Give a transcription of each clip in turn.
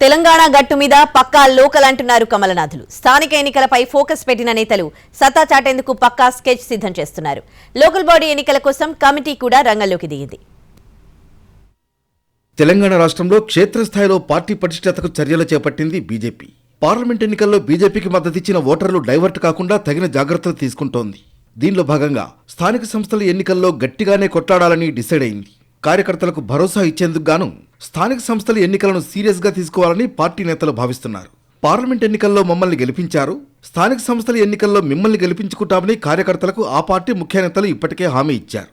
తెలంగాణ గట్టు మీద పక్కా లోకల్ అంటున్నారు కమలనాథులు. స్థానిక ఎన్నికలపై ఫోకస్ పెట్టిన నేతలు సత్తా చాటేందుకు పక్కా స్కెచ్ సిద్ధం చేస్తున్నారు. లోకల్ బాడీ ఎన్నికల కోసం కమిటీ కూడా రంగంలోకి దిగింది. తెలంగాణ రాష్ట్రంలో క్షేత్రస్థాయిలో పార్టీ పటిష్టతకు చర్యలు చేపట్టింది బీజేపీ. పార్లమెంట్ ఎన్నికల్లో బీజేపీకి మద్దతిచ్చిన ఓటర్లు డైవర్ట్ కాకుండా తగిన జాగ్రత్తలు తీసుకుంటోంది. దీనిలో భాగంగా స్థానిక సంస్థల ఎన్నికల్లో గట్టిగానే కొట్లాడాలని డిసైడ్ అయింది. కార్యకర్తలకు భరోసా ఇచ్చేందుకు గాను స్థానిక సంస్థల ఎన్నికలను సీరియస్ గా తీసుకోవాలని పార్టీ నేతలు భావిస్తున్నారు. పార్లమెంట్ ఎన్నికల్లో మమ్మల్ని గెలిపించారు, స్థానిక సంస్థల ఎన్నికల్లో మిమ్మల్ని గెలిపించుకుంటామని కార్యకర్తలకు ఆ పార్టీ ముఖ్య నేతలు ఇప్పటికే హామీ ఇచ్చారు.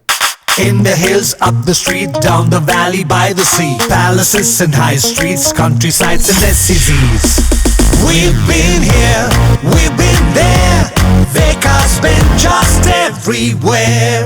In the hills, up the street, down the valley, by the sea, palaces and high streets, countrysides and SCZs. We've been here, we've been there, Vekas been just everywhere.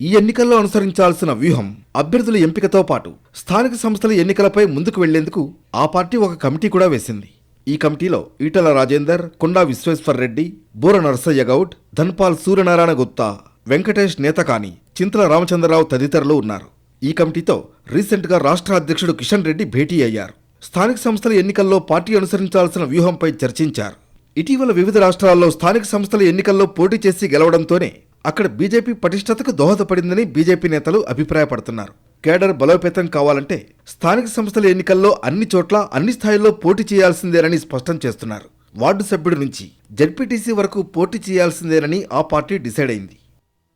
ఈ ఎన్నికల్లో అనుసరించాల్సిన వ్యూహం, అభ్యర్థుల ఎంపికతో పాటు స్థానిక సంస్థల ఎన్నికలపై ముందుకు వెళ్లేందుకు ఆ పార్టీ ఒక కమిటీ కూడా వేసింది. ఈ కమిటీలో ఈటల రాజేందర్, కొండా విశ్వేశ్వర్ రెడ్డి, బూర నరసయ్య గౌడ్, ధన్పాల్ సూర్యనారాయణ గుప్తా, వెంకటేష్ నేతకాని, చింతల రామచంద్రరావు తదితరులు ఉన్నారు. ఈ కమిటీతో రీసెంట్ గా రాష్ట్ర అధ్యక్షుడు కిషన్ రెడ్డి భేటీ అయ్యారు. స్థానిక సంస్థల ఎన్నికల్లో పార్టీ అనుసరించాల్సిన వ్యూహంపై చర్చించారు. ఇటీవల వివిధ రాష్ట్రాల్లో స్థానిక సంస్థల ఎన్నికల్లో పోటీ చేసి గెలవడంతోనే అక్కడ బీజేపీ పటిష్టతకు దోహదపడిందని బీజేపీ నేతలు అభిప్రాయపడుతున్నారు. కేడర్ బలోపేతం కావాలంటే స్థానిక సంస్థల ఎన్నికల్లో అన్ని చోట్ల అన్ని స్థాయిల్లో పోటీ చేయాల్సిందేనని స్పష్టం చేస్తున్నారు. వార్డు సభ్యుడి నుంచి జెడ్పీటీసీ వరకు పోటీ చేయాల్సిందేనని ఆ పార్టీ డిసైడ్ అయింది.